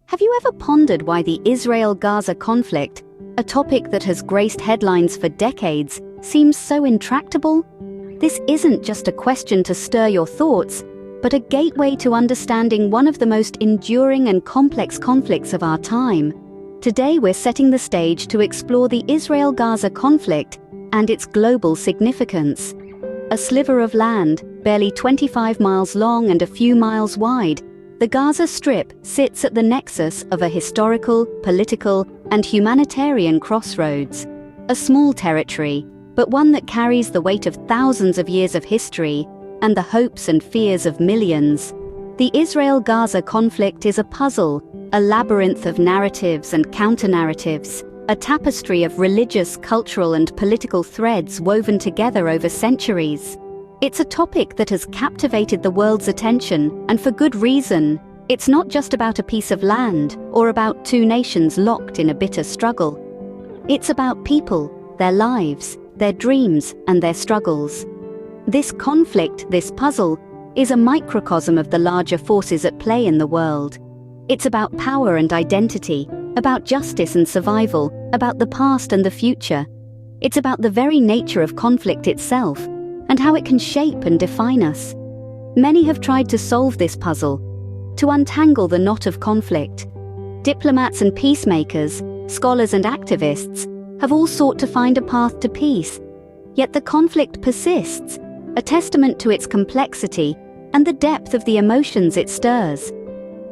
Have you ever pondered why the Israel-Gaza conflict, a topic that has graced headlines for decades, seems so intractable? This isn't just a question to stir your thoughts, but a gateway to understanding one of the most enduring and complex conflicts of our time. Today we're setting the stage to explore the Israel-Gaza conflict and its global significance. A sliver of land, barely 25 miles long and a few miles wide, the Gaza Strip sits at the nexus of a historical, political, and humanitarian crossroads. A small territory, but one that carries the weight of thousands of years of history and the hopes and fears of millions. The Israel-Gaza conflict is a puzzle, a labyrinth of narratives and counter-narratives, a tapestry of religious, cultural, and political threads woven together over centuries. It's a topic that has captivated the world's attention, and for good reason. It's not just about a piece of land or about two nations locked in a bitter struggle. It's about people, their lives, their dreams, and their struggles. This conflict, this puzzle, is a microcosm of the larger forces at play in the world. It's about power and identity, about justice and survival, about the past and the future. It's about the very nature of conflict itself, and how it can shape and define us. Many have tried to solve this puzzle, to untangle the knot of conflict. Diplomats and peacemakers, scholars and activists, have all sought to find a path to peace. Yet the conflict persists, a testament to its complexity and the depth of the emotions it stirs.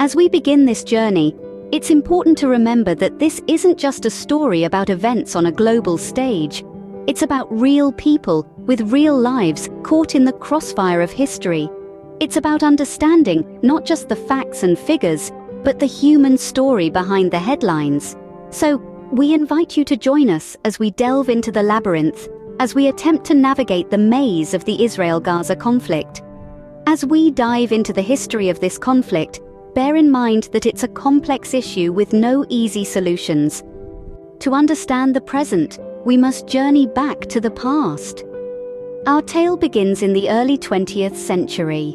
As we begin this journey, it's important to remember that this isn't just a story about events on a global stage. It's about real people with real lives caught in the crossfire of history. It's about understanding not just the facts and figures, but the human story behind the headlines. So, we invite you to join us as we delve into the labyrinth, as we attempt to navigate the maze of the Israel-Gaza conflict. As we dive into the history of this conflict, bear in mind that it's a complex issue with no easy solutions. To understand the present, we must journey back to the past. Our tale begins in the early 20th century.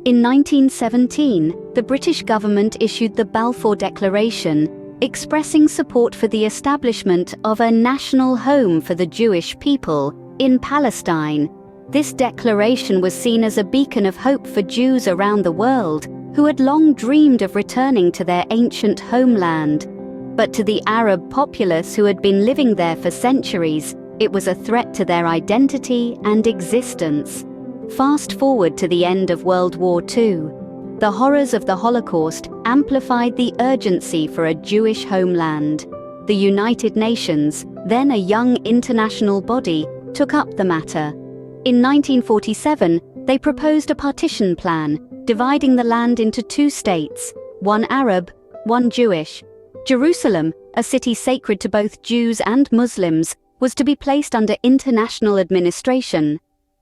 In 1917, the British government issued the Balfour Declaration, expressing support for the establishment of a national home for the Jewish people in Palestine. This declaration was seen as a beacon of hope for Jews around the world who had long dreamed of returning to their ancient homeland. But to the Arab populace who had been living there for centuries, it was a threat to their identity and existence. Fast forward to the end of World War II. The horrors of the Holocaust amplified the urgency for a Jewish homeland. The United Nations, then a young international body, took up the matter. In 1947, they proposed a partition plan, dividing the land into two states, one Arab, one Jewish. Jerusalem, a city sacred to both Jews and Muslims, was to be placed under international administration.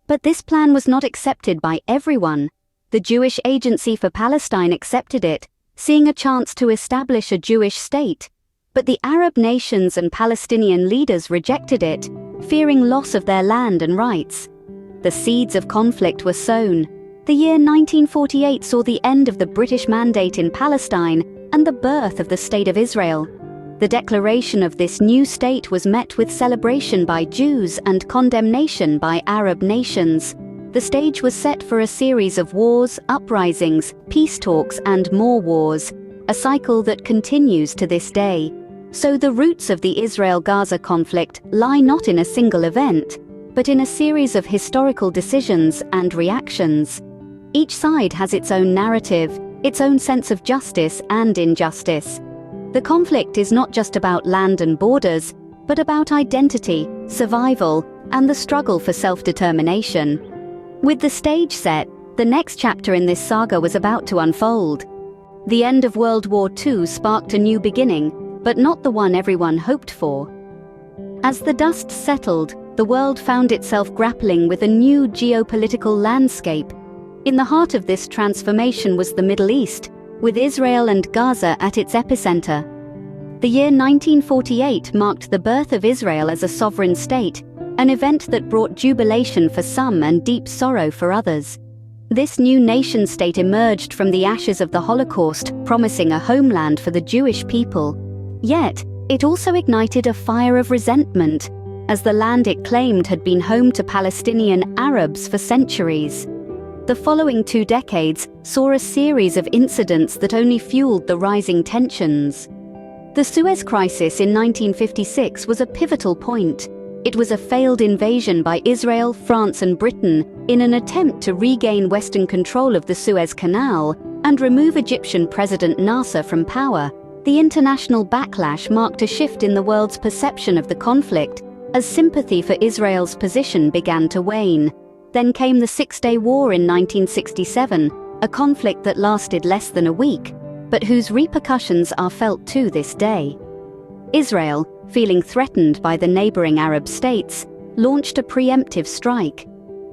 But this plan was not accepted by everyone. The Jewish Agency for Palestine accepted it, seeing a chance to establish a Jewish state. But the Arab nations and Palestinian leaders rejected it, fearing loss of their land and rights. The seeds of conflict were sown. The year 1948 saw the end of the British mandate in Palestine and the birth of the State of Israel. The declaration of this new state was met with celebration by Jews and condemnation by Arab nations. The stage was set for a series of wars, uprisings, peace talks, and more wars, a cycle that continues to this day. So the roots of the Israel-Gaza conflict lie not in a single event, but in a series of historical decisions and reactions. Each side has its own narrative, its own sense of justice and injustice. The conflict is not just about land and borders, but about identity, survival, and the struggle for self-determination. With the stage set, the next chapter in this saga was about to unfold. The end of World War II sparked a new beginning, but not the one everyone hoped for. As the dust settled, the world found itself grappling with a new geopolitical landscape. In the heart of this transformation was the Middle East, with Israel and Gaza at its epicenter. The year 1948 marked the birth of Israel as a sovereign state, an event that brought jubilation for some and deep sorrow for others. This new nation-state emerged from the ashes of the Holocaust, promising a homeland for the Jewish people. Yet, it also ignited a fire of resentment, as the land it claimed had been home to Palestinian Arabs for centuries. The following 2 decades saw a series of incidents that only fueled the rising tensions. The Suez Crisis in 1956 was a pivotal point. It was a failed invasion by Israel, France and Britain in an attempt to regain Western control of the Suez Canal and remove Egyptian President Nasser from power. The international backlash marked a shift in the world's perception of the conflict as sympathy for Israel's position began to wane. Then came the Six-Day War in 1967, a conflict that lasted less than a week, but whose repercussions are felt to this day. Israel, feeling threatened by the neighboring Arab states, launched a preemptive strike.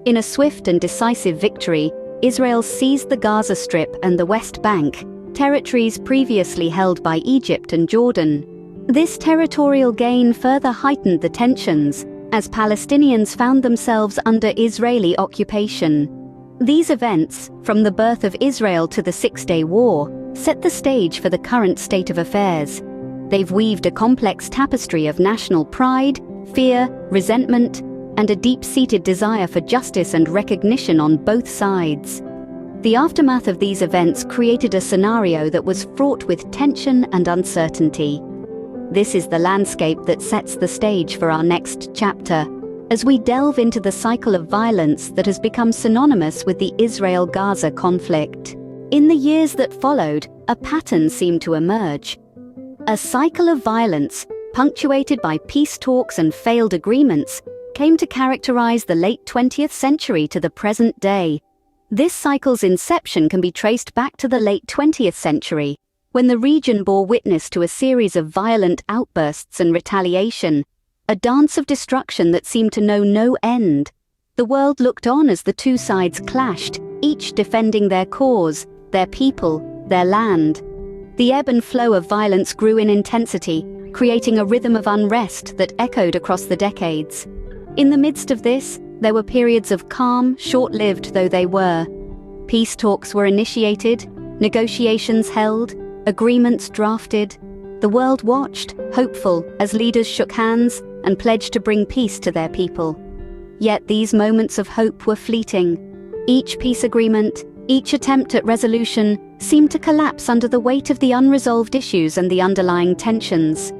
In a swift and decisive victory, Israel seized the Gaza Strip and the West Bank, territories previously held by Egypt and Jordan. This territorial gain further heightened the tensions, as Palestinians found themselves under Israeli occupation. These events, from the birth of Israel to the Six-Day War, set the stage for the current state of affairs. They've weaved a complex tapestry of national pride, fear, resentment, and a deep-seated desire for justice and recognition on both sides. The aftermath of these events created a scenario that was fraught with tension and uncertainty. This is the landscape that sets the stage for our next chapter, as we delve into the cycle of violence that has become synonymous with the Israel-Gaza conflict. In the years that followed, a pattern seemed to emerge. A cycle of violence, punctuated by peace talks and failed agreements, came to characterize the late 20th century to the present day. This cycle's inception can be traced back to the late 20th century, when the region bore witness to a series of violent outbursts and retaliation, a dance of destruction that seemed to know no end. The world looked on as the two sides clashed, each defending their cause, their people, their land. The ebb and flow of violence grew in intensity, creating a rhythm of unrest that echoed across the decades. In the midst of this, there were periods of calm, short-lived though they were. Peace talks were initiated, negotiations held, agreements drafted. The world watched, hopeful, as leaders shook hands and pledged to bring peace to their people. Yet these moments of hope were fleeting. Each peace agreement, each attempt at resolution, seemed to collapse under the weight of the unresolved issues and the underlying tensions.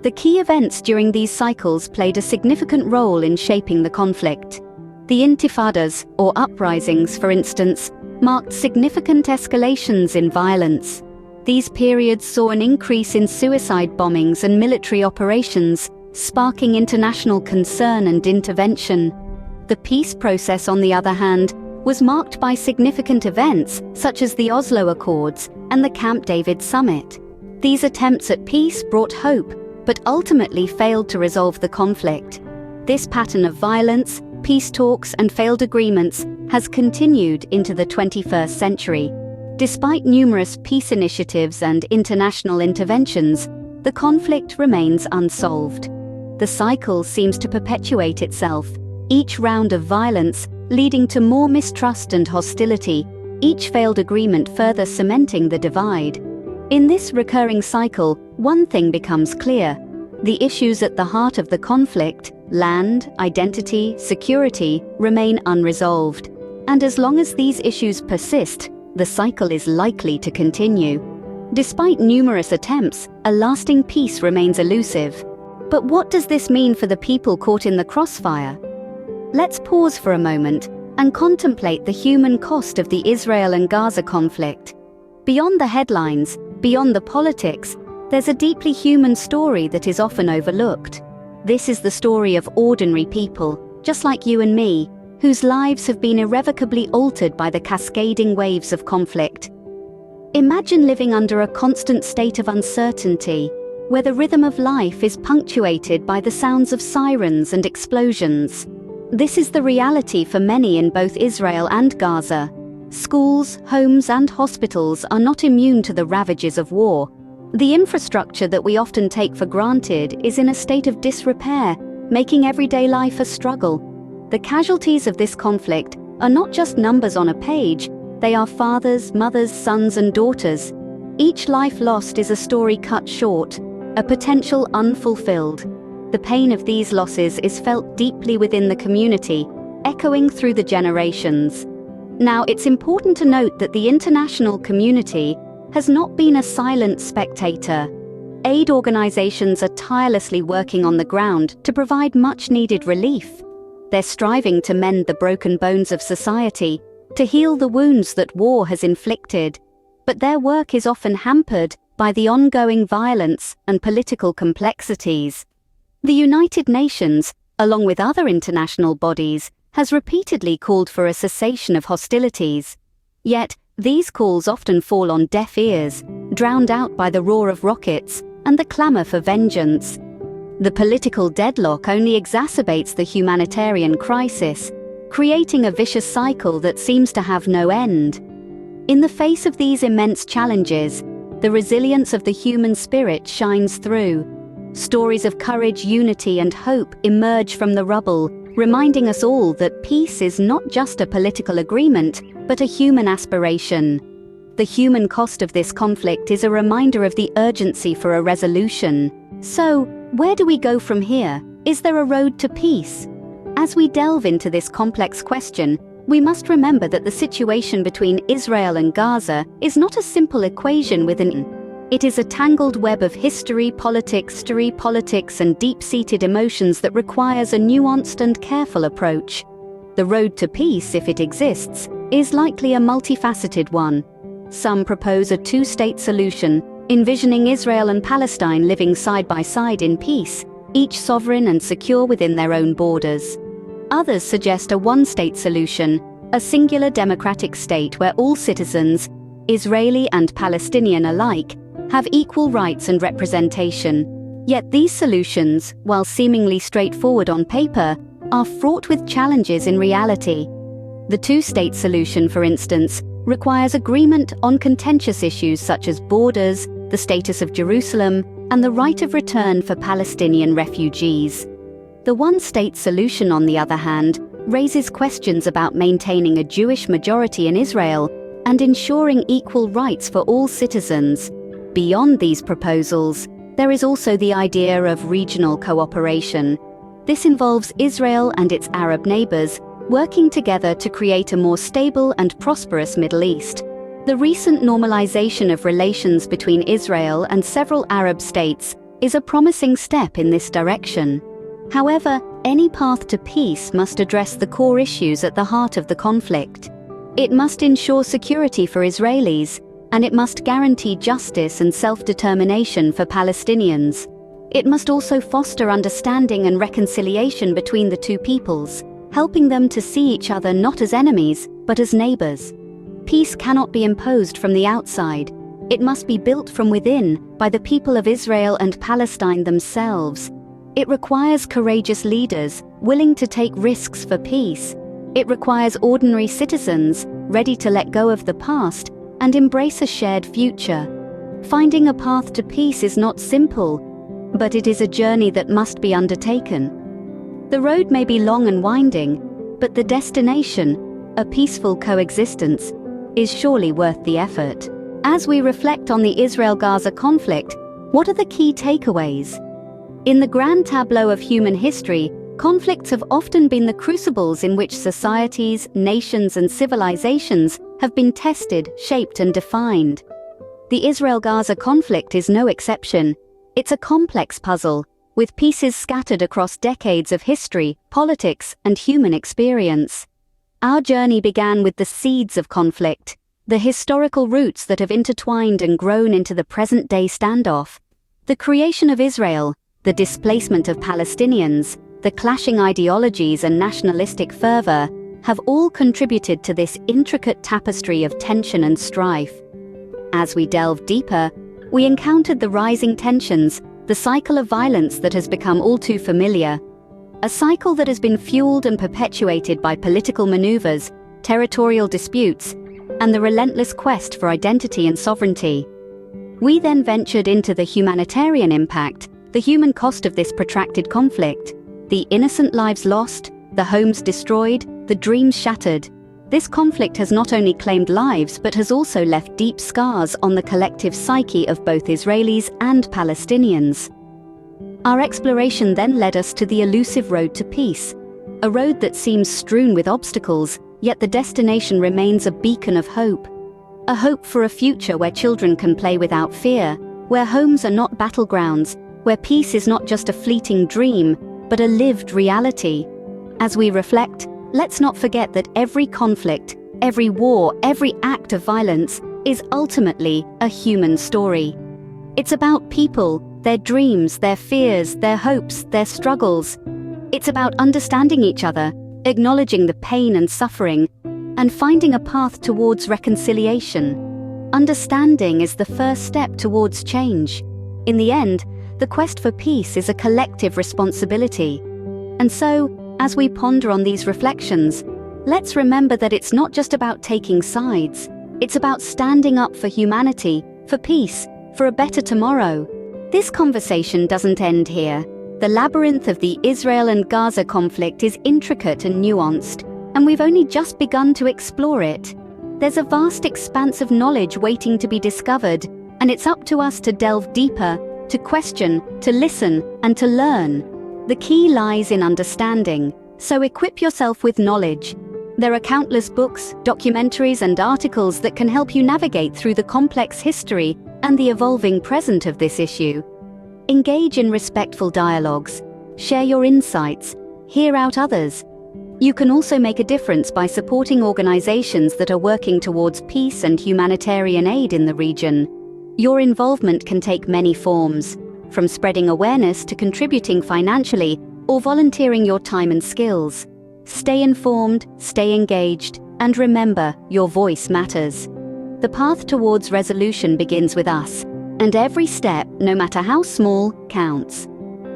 The key events during these cycles played a significant role in shaping the conflict. The intifadas, or uprisings, for instance, marked significant escalations in violence. These periods saw an increase in suicide bombings and military operations, sparking international concern and intervention. The peace process, on the other hand, was marked by significant events such as the Oslo Accords and the Camp David Summit. These attempts at peace brought hope, but ultimately failed to resolve the conflict. This pattern of violence, peace talks, and failed agreements has continued into the 21st century. Despite numerous peace initiatives and international interventions, the conflict remains unsolved. The cycle seems to perpetuate itself, each round of violence leading to more mistrust and hostility, each failed agreement further cementing the divide. In this recurring cycle, one thing becomes clear. The issues at the heart of the conflict, land, identity, security, remain unresolved. And as long as these issues persist, the cycle is likely to continue. Despite numerous attempts, a lasting peace remains elusive. But what does this mean for the people caught in the crossfire? Let's pause for a moment and contemplate the human cost of the Israel and Gaza conflict. Beyond the headlines, beyond the politics, there's a deeply human story that is often overlooked. This is the story of ordinary people, just like you and me, whose lives have been irrevocably altered by the cascading waves of conflict. Imagine living under a constant state of uncertainty, where the rhythm of life is punctuated by the sounds of sirens and explosions. This is the reality for many in both Israel and Gaza. Schools, homes, and hospitals are not immune to the ravages of war. The infrastructure that we often take for granted is in a state of disrepair, making everyday life a struggle. The casualties of this conflict are not just numbers on a page, they are fathers, mothers, sons, and daughters. Each life lost is a story cut short, a potential unfulfilled. The pain of these losses is felt deeply within the community, echoing through the generations. Now, it's important to note that the international community has not been a silent spectator. Aid organizations are tirelessly working on the ground to provide much-needed relief. They're striving to mend the broken bones of society, to heal the wounds that war has inflicted. But their work is often hampered by the ongoing violence and political complexities. The United Nations, along with other international bodies, has repeatedly called for a cessation of hostilities. Yet, these calls often fall on deaf ears, drowned out by the roar of rockets and the clamor for vengeance. The political deadlock only exacerbates the humanitarian crisis, creating a vicious cycle that seems to have no end. In the face of these immense challenges, the resilience of the human spirit shines through. Stories of courage, unity, and hope emerge from the rubble, reminding us all that peace is not just a political agreement, but a human aspiration. The human cost of this conflict is a reminder of the urgency for a resolution. So, where do we go from here? Is there a road to peace? As we delve into this complex question, we must remember that the situation between Israel and Gaza is not a simple equation with it is a tangled web of history, politics, and deep-seated emotions that requires a nuanced and careful approach. The road to peace, if it exists, is likely a multifaceted one. Some propose a two-state solution, envisioning Israel and Palestine living side by side in peace, each sovereign and secure within their own borders. Others suggest a one-state solution, a singular democratic state where all citizens, Israeli and Palestinian alike, have equal rights and representation. Yet these solutions, while seemingly straightforward on paper, are fraught with challenges in reality. The two-state solution, for instance, requires agreement on contentious issues such as borders, the status of Jerusalem, and the right of return for Palestinian refugees. The one-state solution, on the other hand, raises questions about maintaining a Jewish majority in Israel and ensuring equal rights for all citizens. Beyond these proposals, there is also the idea of regional cooperation. This involves Israel and its Arab neighbors working together to create a more stable and prosperous Middle East. The recent normalization of relations between Israel and several Arab states is a promising step in this direction. However, any path to peace must address the core issues at the heart of the conflict. It must ensure security for Israelis, and it must guarantee justice and self-determination for Palestinians. It must also foster understanding and reconciliation between the two peoples, helping them to see each other not as enemies, but as neighbors. Peace cannot be imposed from the outside. It must be built from within by the people of Israel and Palestine themselves. It requires courageous leaders willing to take risks for peace. It requires ordinary citizens ready to let go of the past and embrace a shared future. Finding a path to peace is not simple, but it is a journey that must be undertaken. The road may be long and winding, but the destination, a peaceful coexistence, is surely worth the effort. As we reflect on the Israel-Gaza conflict, what are the key takeaways? In the grand tableau of human history, conflicts have often been the crucibles in which societies, nations, and civilizations have been tested, shaped, and defined. The Israel-Gaza conflict is no exception. It's a complex puzzle, with pieces scattered across decades of history, politics, and human experience. Our journey began with the seeds of conflict, the historical roots that have intertwined and grown into the present-day standoff. The creation of Israel, the displacement of Palestinians, the clashing ideologies and nationalistic fervor have all contributed to this intricate tapestry of tension and strife. As we delved deeper, we encountered the rising tensions, the cycle of violence that has become all too familiar. A cycle that has been fueled and perpetuated by political maneuvers, territorial disputes, and the relentless quest for identity and sovereignty. We then ventured into the humanitarian impact, the human cost of this protracted conflict, the innocent lives lost, the homes destroyed, the dreams shattered. This conflict has not only claimed lives but has also left deep scars on the collective psyche of both Israelis and Palestinians. Our exploration then led us to the elusive road to peace, a road that seems strewn with obstacles, yet the destination remains a beacon of hope. A hope for a future where children can play without fear, where homes are not battlegrounds, where peace is not just a fleeting dream, but a lived reality. As we reflect, let's not forget that every conflict, every war, every act of violence is ultimately a human story. It's about people, their dreams, their fears, their hopes, their struggles. It's about understanding each other, acknowledging the pain and suffering, and finding a path towards reconciliation. Understanding is the first step towards change. In the end, the quest for peace is a collective responsibility. And so, as we ponder on these reflections, let's remember that it's not just about taking sides. It's about standing up for humanity, for peace, for a better tomorrow. This conversation doesn't end here. The labyrinth of the Israel and Gaza conflict is intricate and nuanced, and we've only just begun to explore it. There's a vast expanse of knowledge waiting to be discovered, and it's up to us to delve deeper, to question, to listen, and to learn. The key lies in understanding, so equip yourself with knowledge. There are countless books, documentaries, and articles that can help you navigate through the complex history and the evolving present of this issue. Engage in respectful dialogues, share your insights, hear out others. You can also make a difference by supporting organizations that are working towards peace and humanitarian aid in the region. Your involvement can take many forms, from spreading awareness to contributing financially or volunteering your time and skills. Stay informed, stay engaged, and remember, your voice matters. The path towards resolution begins with us, and every step, no matter how small, counts.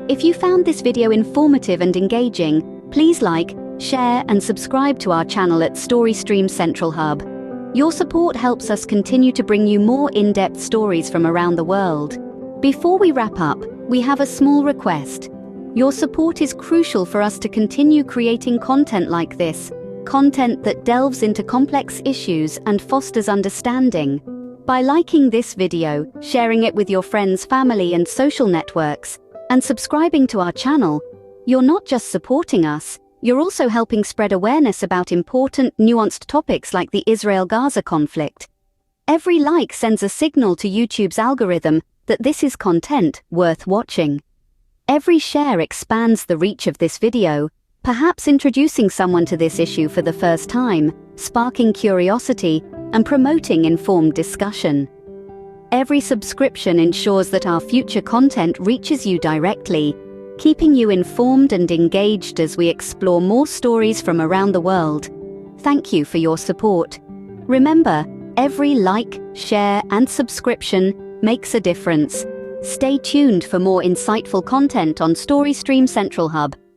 If you found this video informative and engaging, please like, share, and subscribe to our channel at StoryStream Central Hub. Your support helps us continue to bring you more in-depth stories from around the world. Before we wrap up, we have a small request. Your support is crucial for us to continue creating content like this, content that delves into complex issues and fosters understanding. By liking this video, sharing it with your friends, family, and social networks, and subscribing to our channel, you're not just supporting us, you're also helping spread awareness about important, nuanced topics like the Israel-Gaza conflict. Every like sends a signal to YouTube's algorithm that this is content worth watching. Every share expands the reach of this video, perhaps introducing someone to this issue for the first time, sparking curiosity, and promoting informed discussion. Every subscription ensures that our future content reaches you directly, keeping you informed and engaged as we explore more stories from around the world. Thank you for your support. Remember, every like, share, and subscription makes a difference. Stay tuned for more insightful content on StoryStream Central Hub.